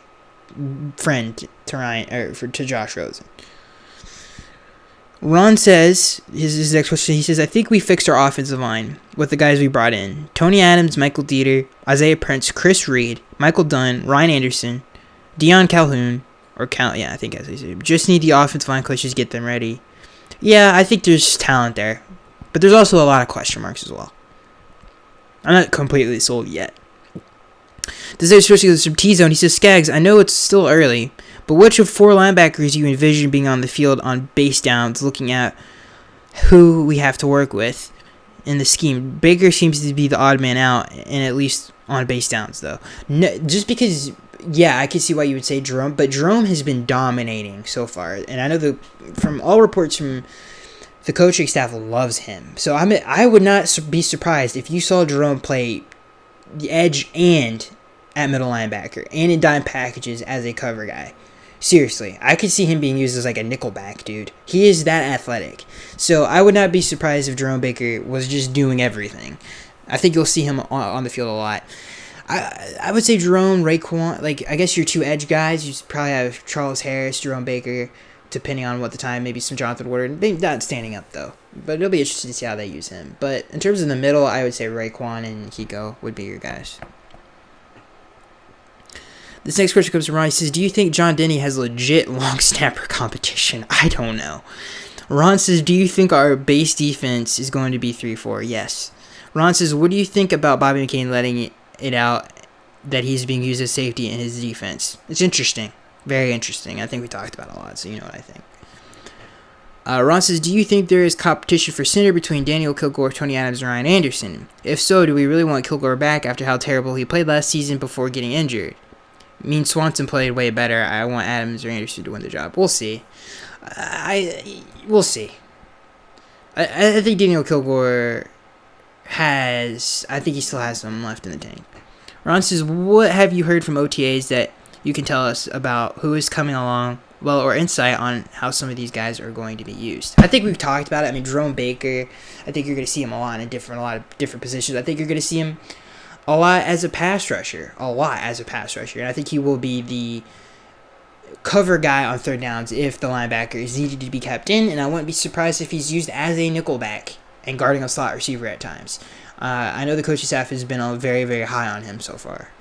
friend to Josh Rosen. Ron says, his next question, he says, I think we fixed our offensive line with the guys we brought in. Tony Adams, Michael Dieter, Isaiah Prince, Chris Reed, Michael Dunn, Ryan Anderson, Deion Calhoun, I think as I said. Just need the offensive line coaches to get them ready. Yeah, I think there's talent there. But there's also a lot of question marks as well. I'm not completely sold yet. This is especially from T-Zone. He says, Skaggs, I know it's still early, but which of 4 linebackers do you envision being on the field on base downs, looking at who we have to work with in the scheme? Baker seems to be the odd man out, and at least on base downs, though. No, just because, yeah, I can see why you would say Jerome, but Jerome has been dominating so far, and I know from all reports from the coaching staff loves him. So I would not be surprised if you saw Jerome play the edge and at middle linebacker and in dime packages as a cover guy. Seriously, I could see him being used as like a nickelback, dude. He is that athletic. So I would not be surprised if Jerome Baker was just doing everything. I think you'll see him on the field a lot. I would say Jerome, Raekwon, I guess your 2 edge guys, you probably have Charles Harris, Jerome Baker, depending on what the time, maybe some Jonathan Woodard. Maybe not standing up, though. But it'll be interesting to see how they use him. But in terms of the middle, I would say Raekwon and Kiko would be your guys. This next question comes from Ron. He says, do you think John Denny has legit long snapper competition? I don't know. Ron says, do you think our base defense is going to be 3-4? Yes. Ron says, what do you think about Bobby McCain letting it out that he's being used as safety in his defense? It's interesting. Very interesting. I think we talked about it a lot, so you know what I think. Ron says, do you think there is competition for center between Daniel Kilgore, Tony Adams, and Ryan Anderson? If so, do we really want Kilgore back after how terrible he played last season before getting injured? Swanson played way better. I want Adams or Anderson to win the job. We'll see. We'll see. I think Daniel Kilgore I think he still has some left in the tank. Ron says, what have you heard from OTAs that you can tell us about who is coming along, or insight on how some of these guys are going to be used? I think we've talked about it. Jerome Baker, I think you're going to see him a lot of different positions. I think you're going to see him a lot as a pass rusher. And I think he will be the cover guy on third downs if the linebacker is needed to be kept in, and I wouldn't be surprised if he's used as a nickelback and guarding a slot receiver at times. I know the coaching staff has been very, very high on him so far.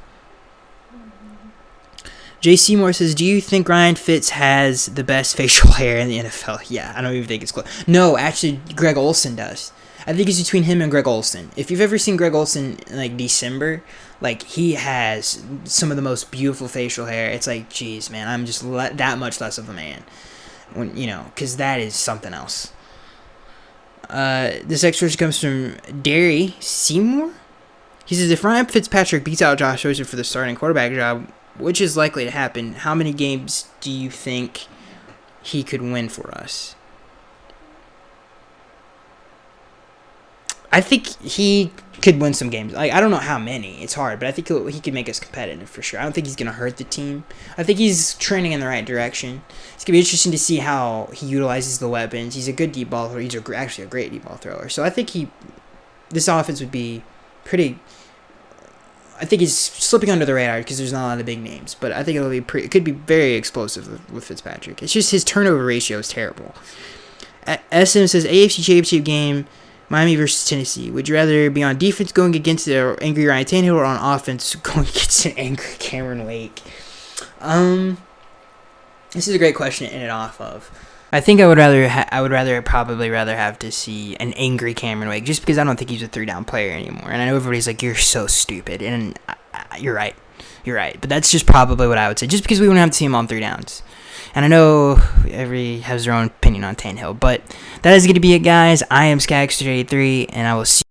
Jay Seymour says, do you think Ryan Fitz has the best facial hair in the NFL? Yeah, I don't even think it's close. No, actually, Greg Olsen does. I think it's between him and Greg Olsen. If you've ever seen Greg Olsen in December, he has some of the most beautiful facial hair. It's geez, man, I'm just that much less of a man. Because that is something else. This next question comes from Derry Seymour. He says, if Ryan Fitzpatrick beats out Josh Rosen for the starting quarterback job, which is likely to happen, how many games do you think he could win for us? I think he could win some games. I don't know how many. It's hard, but I think he could make us competitive for sure. I don't think he's going to hurt the team. I think he's trending in the right direction. It's going to be interesting to see how he utilizes the weapons. He's a good deep ball thrower. He's actually a great deep ball thrower. So I think this offense would be pretty... I think he's slipping under the radar because there's not a lot of big names, but I think it could be very explosive with Fitzpatrick. It's just his turnover ratio is terrible. SM says, AFC Championship game, Miami versus Tennessee. Would you rather be on defense going against the angry Ryan Tannehill or on offense going against an angry Cameron Wake? This is a great question to end it off of. I think I would probably rather have to see an angry Cameron Wake, just because I don't think he's a 3-down player anymore. And I know everybody's like, you're so stupid, and you're right. You're right. But that's just probably what I would say, just because we wouldn't have to see him on 3 downs. And I know every has their own opinion on Tannehill, but that is going to be it, guys. I am Skagster83, and I will see